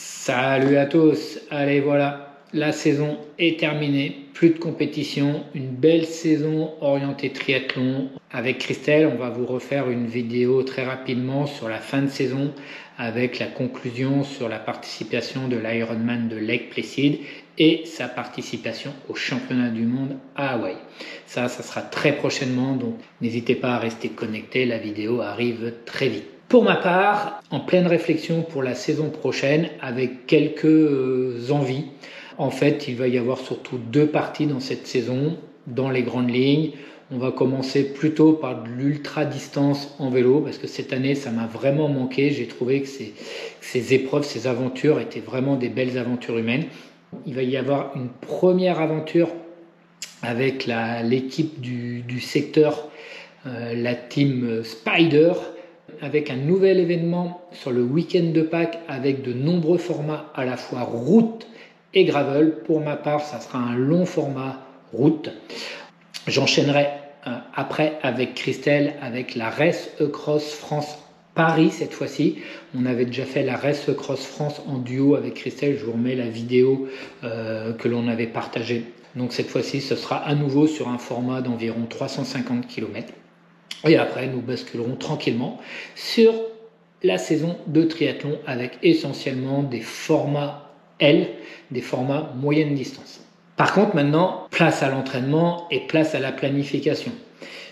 Salut à tous, allez voilà, la saison est terminée, plus de compétition, une belle saison orientée triathlon. Avec Christelle, on va vous refaire une vidéo très rapidement sur la fin de saison avec la conclusion sur la participation de l'Ironman de Lake Placid et sa participation au championnat du monde à Hawaï. Ça sera très prochainement, donc n'hésitez pas à rester connecté, la vidéo arrive très vite. Pour ma part, en pleine réflexion pour la saison prochaine, avec quelques envies. En fait, il va y avoir surtout deux parties dans cette saison, dans les grandes lignes. On va commencer plutôt par de l'ultra-distance en vélo, parce que cette année, ça m'a vraiment manqué. J'ai trouvé que ces épreuves, ces aventures étaient vraiment des belles aventures humaines. Il va y avoir une première aventure avec l'équipe du secteur, la team Spider, avec un nouvel événement sur le week-end de Pâques avec de nombreux formats à la fois route et gravel. Pour ma part, ça sera un long format route. J'enchaînerai après avec Christelle avec la Race Across France Paris cette fois-ci. On avait déjà fait la Race Across France en duo avec Christelle. Je vous remets la vidéo que l'on avait partagée. Donc cette fois-ci, ce sera à nouveau sur un format d'environ 350 km. Et après, nous basculerons tranquillement sur la saison de triathlon avec essentiellement des formats L, des formats moyenne distance. Par contre, maintenant, place à l'entraînement et place à la planification.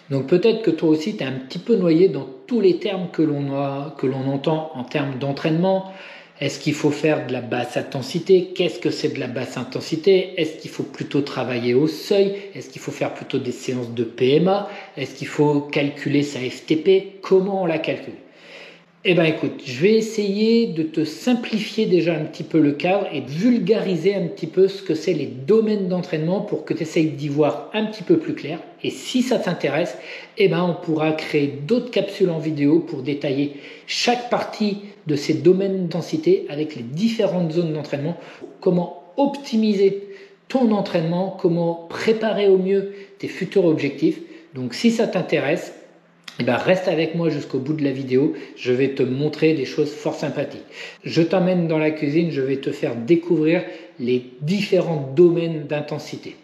Donc peut-être que toi aussi, tu es un petit peu noyé dans tous les termes que l'on entend en termes d'entraînement. Est-ce qu'il faut faire de la basse intensité? Qu'est-ce que c'est de la basse intensité? Est-ce qu'il faut plutôt travailler au seuil? Est-ce qu'il faut faire plutôt des séances de PMA? Est-ce qu'il faut calculer sa FTP? Comment on la calcule? Eh bien écoute, je vais essayer de te simplifier déjà un petit peu le cadre et de vulgariser un petit peu ce que c'est les domaines d'entraînement pour que tu essayes d'y voir un petit peu plus clair. Et si ça t'intéresse, eh ben on pourra créer d'autres capsules en vidéo pour détailler chaque partie de ces domaines d'intensité avec les différentes zones d'entraînement, comment optimiser ton entraînement, comment préparer au mieux tes futurs objectifs. Donc si ça t'intéresse, eh ben reste avec moi jusqu'au bout de la vidéo, je vais te montrer des choses fort sympathiques. Je t'emmène dans la cuisine, je vais te faire découvrir les différents domaines d'intensité.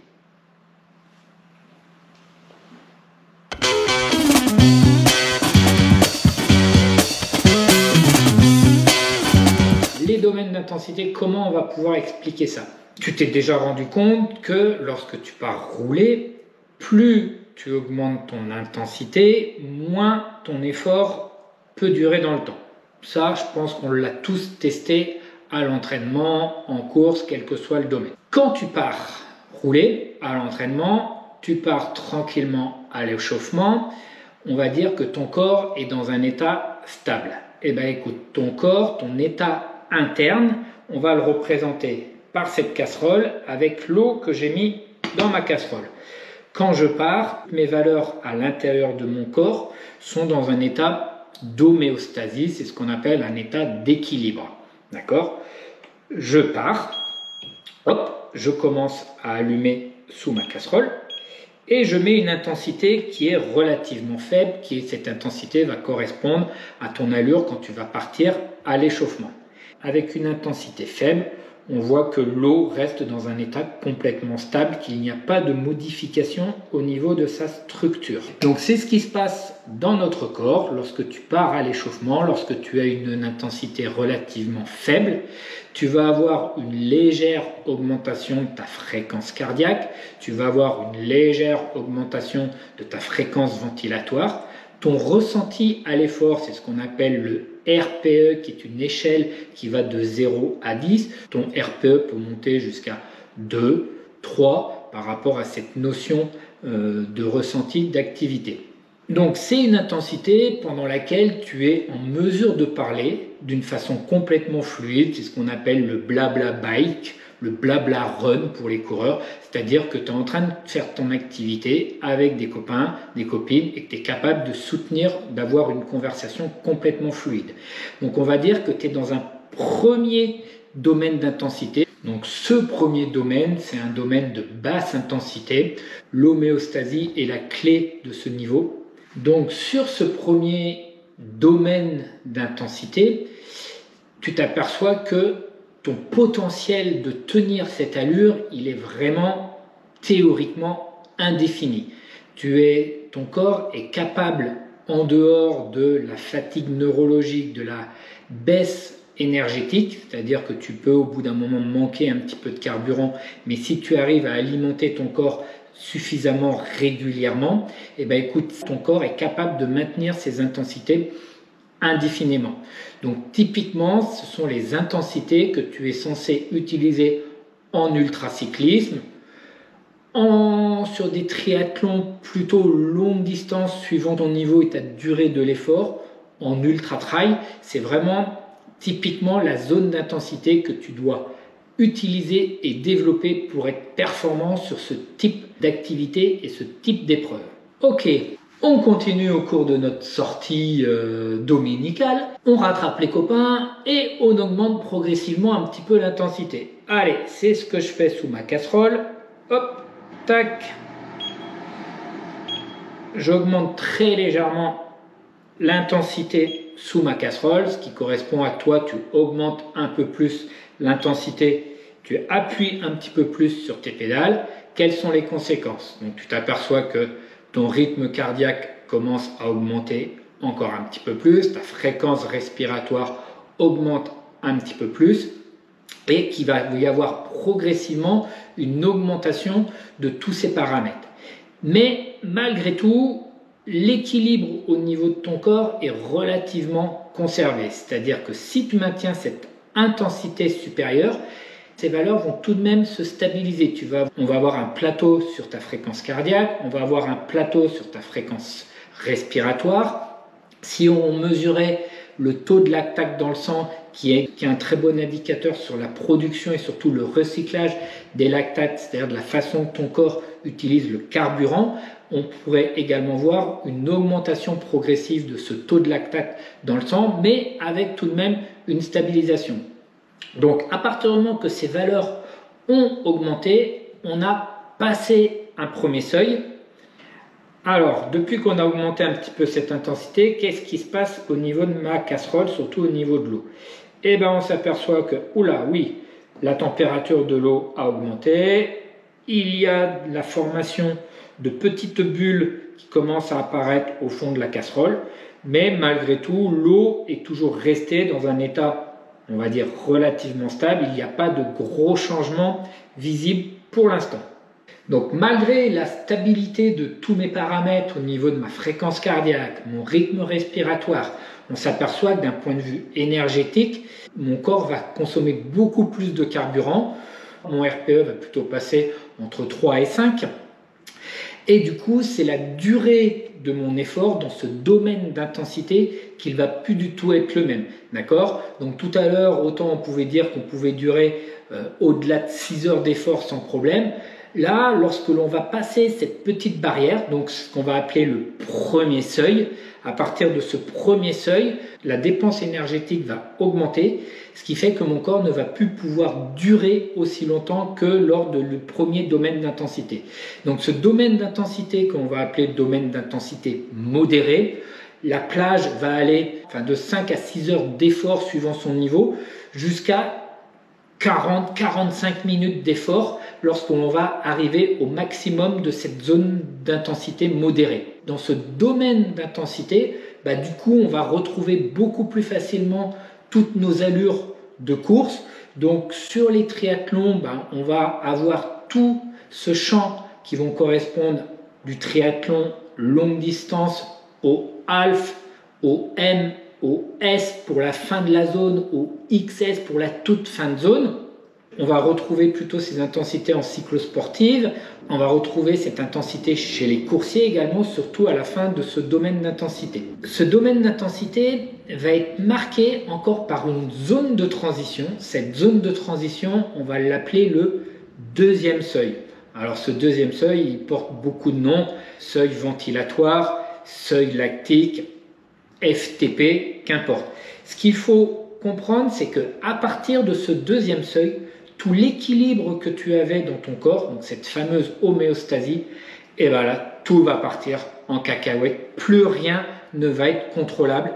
Les domaines d'intensité, comment on va pouvoir expliquer ça? Tu t'es déjà rendu compte que lorsque tu pars rouler, plus tu augmentes ton intensité, moins ton effort peut durer dans le temps. Ça, je pense qu'on l'a tous testé à l'entraînement, en course, quel que soit le domaine. Quand tu pars rouler à l'entraînement, tu pars tranquillement à l'échauffement, on va dire que ton corps est dans un état stable. Eh bien écoute, ton corps, ton état interne, on va le représenter par cette casserole avec l'eau que j'ai mis dans ma casserole. Quand je pars, mes valeurs à l'intérieur de mon corps sont dans un état d'homéostasie, c'est ce qu'on appelle un état d'équilibre. D'accord? Je pars, hop, je commence à allumer sous ma casserole et je mets une intensité qui est relativement faible, cette intensité va correspondre à ton allure quand tu vas partir à l'échauffement. Avec une intensité faible, on voit que l'eau reste dans un état complètement stable, qu'il n'y a pas de modification au niveau de sa structure. Donc c'est ce qui se passe dans notre corps lorsque tu pars à l'échauffement, lorsque tu as une intensité relativement faible. Tu vas avoir une légère augmentation de ta fréquence cardiaque, tu vas avoir une légère augmentation de ta fréquence ventilatoire. Ton ressenti à l'effort, c'est ce qu'on appelle le RPE, qui est une échelle qui va de 0 à 10. Ton RPE peut monter jusqu'à 2, 3 par rapport à cette notion de ressenti d'activité. Donc c'est une intensité pendant laquelle tu es en mesure de parler d'une façon complètement fluide, c'est ce qu'on appelle le blabla bike, le blabla run pour les coureurs, c'est-à-dire que tu es en train de faire ton activité avec des copains, des copines et que tu es capable de soutenir, d'avoir une conversation complètement fluide. Donc on va dire que tu es dans un premier domaine d'intensité. Donc ce premier domaine, c'est un domaine de basse intensité. L'homéostasie est la clé de ce niveau. Donc sur ce premier domaine d'intensité, tu t'aperçois que ton potentiel de tenir cette allure, il est vraiment théoriquement indéfini. Ton corps est capable, en dehors de la fatigue neurologique, de la baisse énergétique, c'est-à-dire que tu peux au bout d'un moment manquer un petit peu de carburant, mais si tu arrives à alimenter ton corps suffisamment régulièrement, eh ben écoute, ton corps est capable de maintenir ses intensités indéfiniment. Donc typiquement, ce sont les intensités que tu es censé utiliser en ultracyclisme, sur des triathlons plutôt longue distance suivant ton niveau et ta durée de l'effort. En ultra trail, c'est vraiment typiquement la zone d'intensité que tu dois utiliser et développer pour être performant sur ce type d'activité et ce type d'épreuve. Ok, on continue au cours de notre sortie dominicale, on rattrape les copains et on augmente progressivement un petit peu l'intensité. Allez, c'est ce que je fais sous ma casserole. Hop, tac. J'augmente très légèrement l'intensité sous ma casserole, ce qui correspond à toi, tu augmentes un peu plus l'intensité, tu appuies un petit peu plus sur tes pédales. Quelles sont les conséquences? Donc tu t'aperçois que ton rythme cardiaque commence à augmenter encore un petit peu plus, ta fréquence respiratoire augmente un petit peu plus et qu'il va y avoir progressivement une augmentation de tous ces paramètres. Mais malgré tout, l'équilibre au niveau de ton corps est relativement conservé. C'est-à-dire que si tu maintiens cette intensité supérieure, ces valeurs vont tout de même se stabiliser. On va avoir un plateau sur ta fréquence cardiaque, on va avoir un plateau sur ta fréquence respiratoire. Si on mesurait le taux de lactate dans le sang, qui est un très bon indicateur sur la production et surtout le recyclage des lactates, c'est-à-dire de la façon dont ton corps utilise le carburant, on pourrait également voir une augmentation progressive de ce taux de lactate dans le sang, mais avec tout de même une stabilisation. Donc à partir du moment que ces valeurs ont augmenté, on a passé un premier seuil. Alors, depuis qu'on a augmenté un petit peu cette intensité, qu'est-ce qui se passe au niveau de ma casserole, surtout au niveau de l'eau? Eh bien, on s'aperçoit que, oula, oui, la température de l'eau a augmenté, il y a la formation de petites bulles qui commencent à apparaître au fond de la casserole, mais malgré tout, l'eau est toujours restée dans un état, on va dire, relativement stable. Il n'y a pas de gros changements visibles pour l'instant. Donc malgré la stabilité de tous mes paramètres au niveau de ma fréquence cardiaque, mon rythme respiratoire, on s'aperçoit que d'un point de vue énergétique, mon corps va consommer beaucoup plus de carburant. Mon RPE va plutôt passer entre 3 et 5. Et du coup, c'est la durée de mon effort dans ce domaine d'intensité qu'il va plus du tout être le même. D'accord? Donc tout à l'heure, autant on pouvait dire qu'on pouvait durer au-delà de 6 heures d'effort sans problème. Là, lorsque l'on va passer cette petite barrière, donc ce qu'on va appeler le premier seuil, à partir de ce premier seuil, la dépense énergétique va augmenter, ce qui fait que mon corps ne va plus pouvoir durer aussi longtemps que lors du premier domaine d'intensité. Donc ce domaine d'intensité qu'on va appeler domaine d'intensité modéré, la plage va aller de 5 à 6 heures d'effort suivant son niveau jusqu'à 40-45 minutes d'effort lorsqu'on va arriver au maximum de cette zone d'intensité modérée. Dans ce domaine d'intensité, du coup, on va retrouver beaucoup plus facilement toutes nos allures de course. Donc sur les triathlons, on va avoir tout ce champ qui vont correspondre du triathlon longue distance au half, au M, au S pour la fin de la zone, au XS pour la toute fin de zone. On va retrouver plutôt ces intensités en cyclosportive. On va retrouver cette intensité chez les coursiers également, surtout à la fin de ce domaine d'intensité. Ce domaine d'intensité va être marqué encore par une zone de transition. Cette zone de transition, on va l'appeler le deuxième seuil. Alors ce deuxième seuil, il porte beaucoup de noms. Seuil ventilatoire, seuil lactique, FTP, qu'importe. Ce qu'il faut comprendre, c'est qu'à partir de ce deuxième seuil, tout l'équilibre que tu avais dans ton corps, donc cette fameuse homéostasie, et là, tout va partir en cacahuète. Plus rien ne va être contrôlable.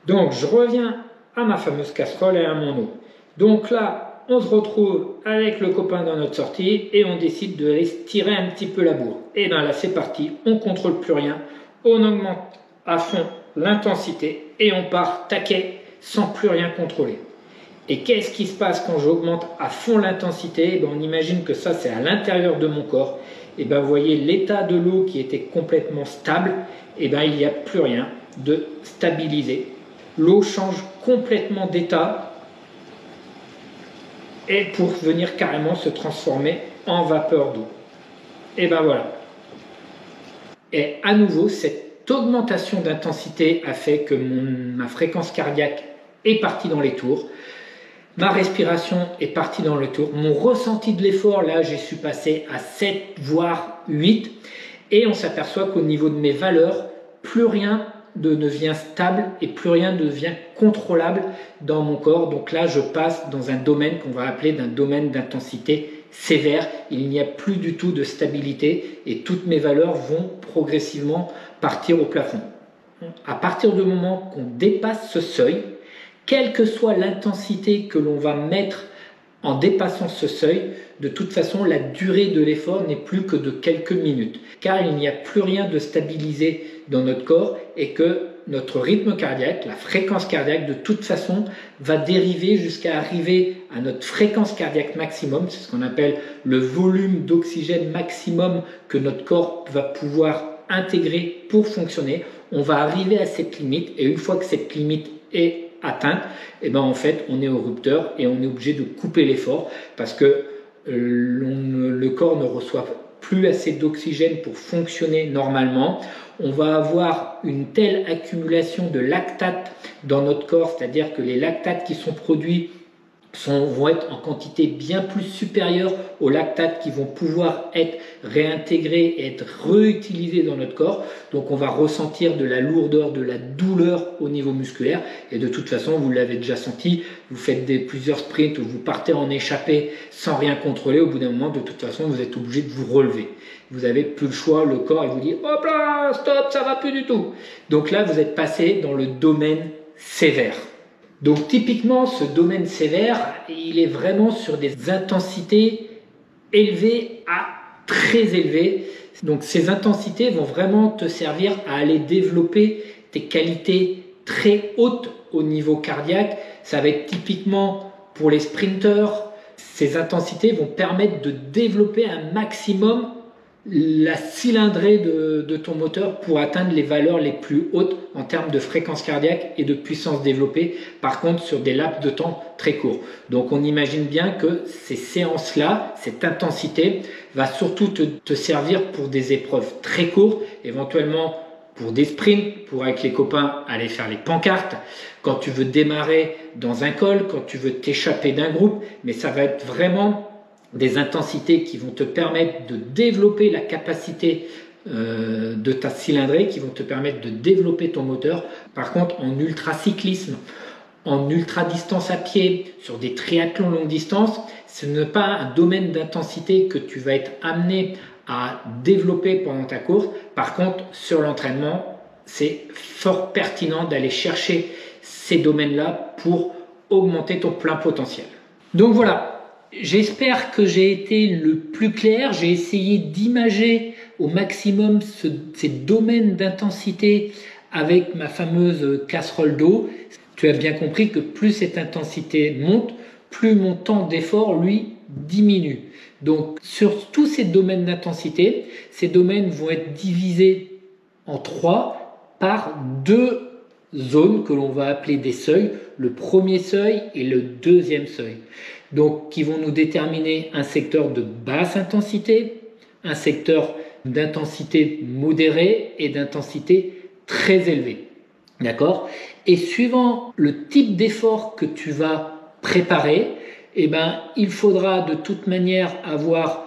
Donc, je reviens à ma fameuse casserole et à mon eau. Donc là, on se retrouve avec le copain dans notre sortie et on décide de aller tirer un petit peu la bourre. Et bien là, c'est parti, on contrôle plus rien, on augmente à fond l'intensité et on part taquet sans plus rien contrôler. Et qu'est-ce qui se passe quand j'augmente à fond l'intensité? On imagine que ça, c'est à l'intérieur de mon corps. Et bien, vous voyez l'état de l'eau qui était complètement stable. Et bien, il n'y a plus rien de stabilisé. L'eau change complètement d'état et pour venir carrément se transformer en vapeur d'eau. Et ben voilà. Et à nouveau, cette augmentation d'intensité a fait que ma fréquence cardiaque est partie dans les tours. Ma respiration est partie dans le tour. Mon ressenti de l'effort, là, j'ai su passer à 7, voire 8. Et on s'aperçoit qu'au niveau de mes valeurs, plus rien ne devient stable et plus rien ne devient contrôlable dans mon corps. Donc là, je passe dans un domaine qu'on va appeler d'un domaine d'intensité sévère. Il n'y a plus du tout de stabilité et toutes mes valeurs vont progressivement partir au plafond. À partir du moment qu'on dépasse ce seuil, quelle que soit l'intensité que l'on va mettre en dépassant ce seuil, de toute façon, la durée de l'effort n'est plus que de quelques minutes, car il n'y a plus rien de stabilisé dans notre corps et que notre rythme cardiaque, la fréquence cardiaque, de toute façon, va dériver jusqu'à arriver à notre fréquence cardiaque maximum, c'est ce qu'on appelle le volume d'oxygène maximum que notre corps va pouvoir intégrer pour fonctionner. On va arriver à cette limite et une fois que cette limite est atteinte, et ben en fait on est au rupteur et on est obligé de couper l'effort parce que le corps ne reçoit plus assez d'oxygène pour fonctionner normalement. On va avoir une telle accumulation de lactate dans notre corps, c'est-à-dire que les lactates qui sont produits vont être en quantité bien plus supérieure aux lactates qui vont pouvoir être réintégrés et être réutilisés dans notre corps. Donc on va ressentir de la lourdeur, de la douleur au niveau musculaire et de toute façon vous l'avez déjà senti, vous faites plusieurs sprints, vous partez en échappée sans rien contrôler, au bout d'un moment de toute façon vous êtes obligé de vous relever. Vous n'avez plus le choix, le corps il vous dit hop là, stop, ça va plus du tout. Donc là vous êtes passé dans le domaine sévère. Donc typiquement, ce domaine sévère, il est vraiment sur des intensités élevées à très élevées. Donc ces intensités vont vraiment te servir à aller développer tes qualités très hautes au niveau cardiaque. Ça va être typiquement pour les sprinteurs. Ces intensités vont permettre de développer un maximum la cylindrée de ton moteur pour atteindre les valeurs les plus hautes en termes de fréquence cardiaque et de puissance développée, par contre sur des laps de temps très courts. Donc on imagine bien que ces séances-là, cette intensité va surtout te servir pour des épreuves très courtes, éventuellement pour des sprints, pour avec les copains aller faire les pancartes, quand tu veux démarrer dans un col, quand tu veux t'échapper d'un groupe, mais ça va être vraiment des intensités qui vont te permettre de développer la capacité de ta cylindrée, qui vont te permettre de développer ton moteur. Par contre, en ultracyclisme, en ultra-distance à pied, sur des triathlons longue distance, ce n'est pas un domaine d'intensité que tu vas être amené à développer pendant ta course. Par contre, sur l'entraînement, c'est fort pertinent d'aller chercher ces domaines-là pour augmenter ton plein potentiel. Donc voilà. J'espère que j'ai été le plus clair, j'ai essayé d'imager au maximum ces domaines d'intensité avec ma fameuse casserole d'eau. Tu as bien compris que plus cette intensité monte, plus mon temps d'effort, lui, diminue. Donc sur tous ces domaines d'intensité, ces domaines vont être divisés en 3 par 2 zones que l'on va appeler des seuils, le premier seuil et le deuxième seuil. Donc qui vont nous déterminer un secteur de basse intensité, un secteur d'intensité modérée et d'intensité très élevée. D'accord ? Et suivant le type d'effort que tu vas préparer, il faudra de toute manière avoir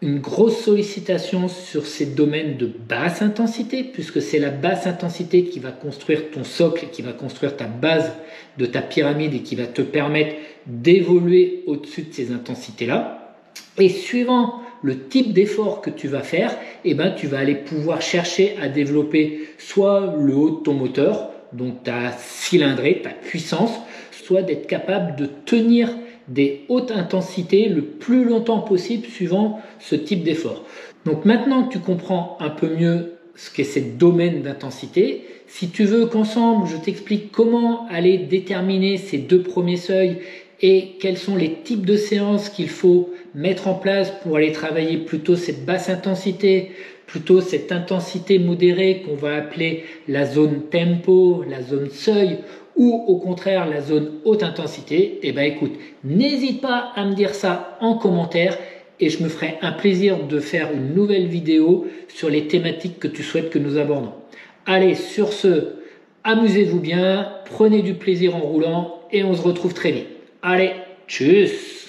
une grosse sollicitation sur ces domaines de basse intensité, puisque c'est la basse intensité qui va construire ton socle, qui va construire ta base de ta pyramide et qui va te permettre d'évoluer au-dessus de ces intensités-là. Et suivant le type d'effort que tu vas faire, tu vas aller pouvoir chercher à développer soit le haut de ton moteur, donc ta cylindrée, ta puissance, soit d'être capable de tenir des hautes intensités le plus longtemps possible suivant ce type d'effort. Donc maintenant que tu comprends un peu mieux ce qu'est ces domaines d'intensité, si tu veux qu'ensemble je t'explique comment aller déterminer ces deux premiers seuils et quels sont les types de séances qu'il faut mettre en place pour aller travailler plutôt cette basse intensité, plutôt cette intensité modérée qu'on va appeler la zone tempo, la zone seuil, ou au contraire la zone haute intensité, eh ben écoute, n'hésite pas à me dire ça en commentaire et je me ferai un plaisir de faire une nouvelle vidéo sur les thématiques que tu souhaites que nous abordons. Allez, sur ce, amusez-vous bien, prenez du plaisir en roulant et on se retrouve très vite. Allez, tchuss!